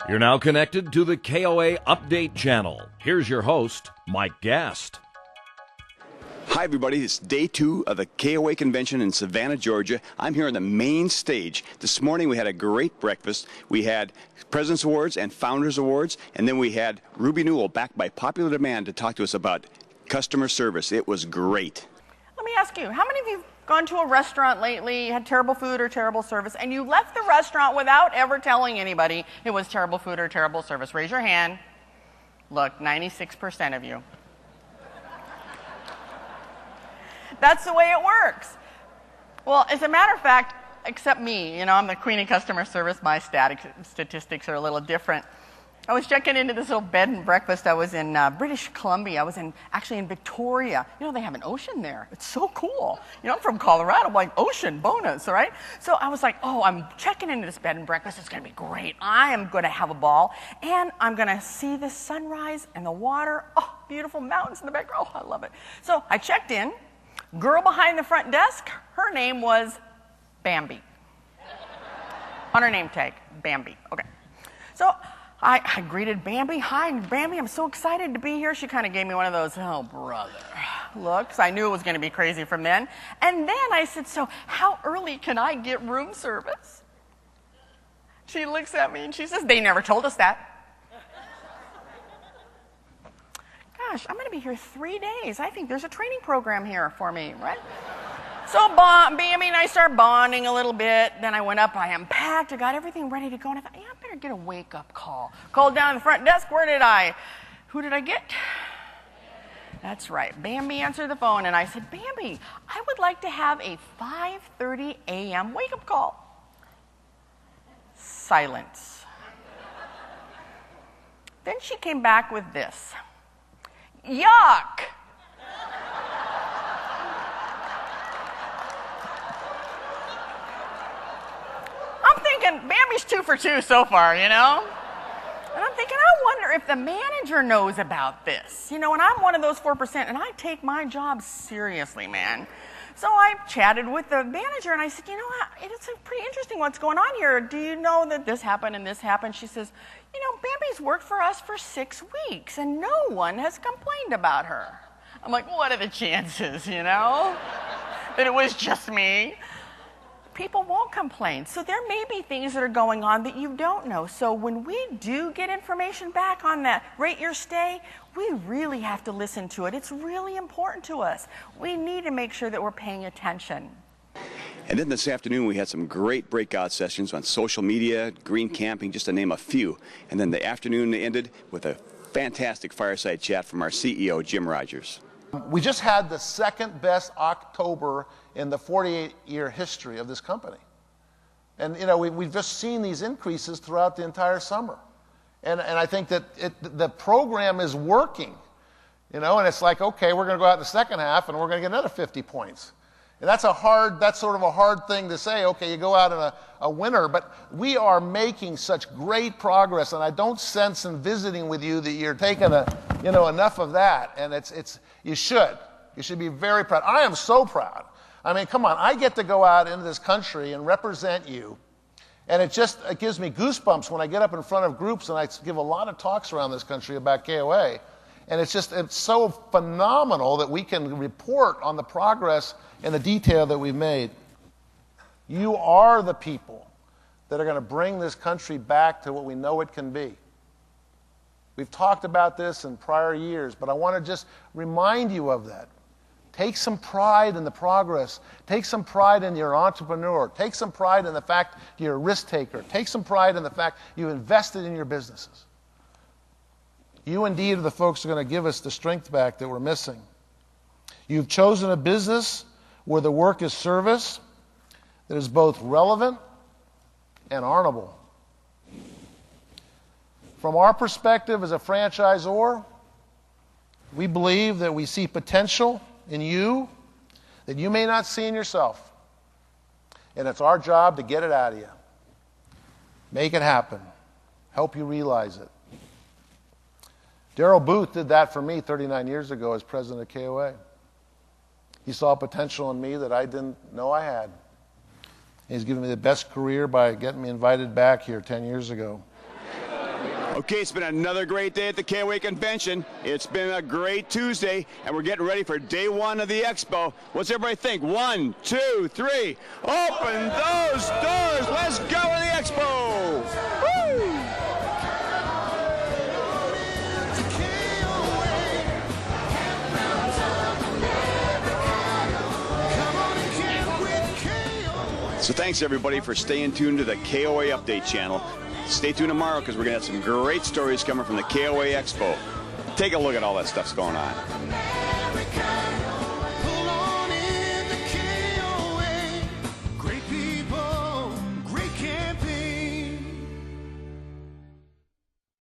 You're now connected to the KOA Update Channel. Here's your host, Mike Gast. Hi everybody, it's day 2 of the KOA convention in Savannah, Georgia. I'm here on the main stage. This morning we had a great breakfast. We had President's Awards and Founders Awards, and then we had Ruby Newell back by popular demand to talk to us about customer service. It was great. Let me ask you, how many of you have gone to a restaurant lately, had terrible food or terrible service, and you left the restaurant without ever telling anybody it was terrible food or terrible service? Raise your hand. Look, 96% of you. That's the way it works. Well, as a matter of fact, except me, I'm the queen of customer service. My statistics are a little different. I was checking into this little bed and breakfast. I was in British Columbia. I was actually in Victoria. They have an ocean there. It's so cool. I'm from Colorado. I'm like, ocean, bonus, all right? So I was like, I'm checking into this bed and breakfast. It's going to be great. I am going to have a ball. And I'm going to see the sunrise and the water. Oh, beautiful mountains in the background. Oh, I love it. So I checked in. Girl behind the front desk, her name was Bambi. On her name tag, Bambi. Okay. So I greeted Bambi. Hi, Bambi, I'm so excited to be here. She kind of gave me one of those, oh, brother, looks. I knew it was going to be crazy from then. And then I said, so how early can I get room service? She looks at me and she says, they never told us that. Gosh, I'm going to be here 3 days. I think there's a training program here for me, right? So Bambi and I started bonding a little bit. Then I went up, I unpacked, I got everything ready to go, and I thought, I better get a wake-up call. Called down to the front desk. Who did I get? That's right. Bambi answered the phone, and I said, Bambi, I would like to have a 5:30 a.m. wake-up call. Silence. Then she came back with this. Yuck! I'm thinking, Bambi's 2 for 2 so far, And I'm thinking, I wonder if the manager knows about this. And I'm one of those 4%, and I take my job seriously, man. So I chatted with the manager, and I said, it's pretty interesting what's going on here. Do you know that this happened and this happened? She says, Bambi's worked for us for 6 weeks, and no one has complained about her. I'm like, what are the chances, that it was just me? People won't complain. So there may be things that are going on that you don't know. So when we do get information back on that rate your stay, we really have to listen to it. It's really important to us. We need to make sure that we're paying attention. And then this afternoon we had some great breakout sessions on social media, green camping, just to name a few. And then the afternoon ended with a fantastic fireside chat from our CEO, Jim Rogers. We just had the second best October in the 48-year history of this company. And we've just seen these increases throughout the entire summer. And I think that the program is working, and it's like, okay, we're going to go out in the second half and we're going to get another 50 points. And that's sort of a hard thing to say, okay, you go out in a winter, but we are making such great progress, and I don't sense in visiting with you that you're taking enough of that, and you should be very proud. I am so proud. I mean, come on, I get to go out into this country and represent you, and it gives me goosebumps when I get up in front of groups, and I give a lot of talks around this country about KOA, and it's so phenomenal that we can report on the progress and the detail that we've made. You are the people that are going to bring this country back to what we know it can be. We've talked about this in prior years, but I want to just remind you of that. Take some pride in the progress. Take some pride in your entrepreneur. Take some pride in the fact you're a risk taker. Take some pride in the fact you invested in your businesses. You indeed are the folks who are going to give us the strength back that we're missing. You've chosen a business where the work is service that is both relevant and honorable. From our perspective as a franchisor, we believe that we see potential in you that you may not see in yourself. And it's our job to get it out of you. Make it happen. Help you realize it. Darrell Booth did that for me 39 years ago as president of KOA. He saw potential in me that I didn't know I had. He's given me the best career by getting me invited back here 10 years ago. Okay, it's been another great day at the KOA convention. It's been a great Tuesday, and we're getting ready for day one of the expo. What's everybody think? 1, 2, 3. Open those doors. Let's go to the expo. Woo! So thanks everybody for staying tuned to the KOA Update Channel. Stay tuned tomorrow because we're going to have some great stories coming from the KOA Expo. Take a look at all that stuff's going on.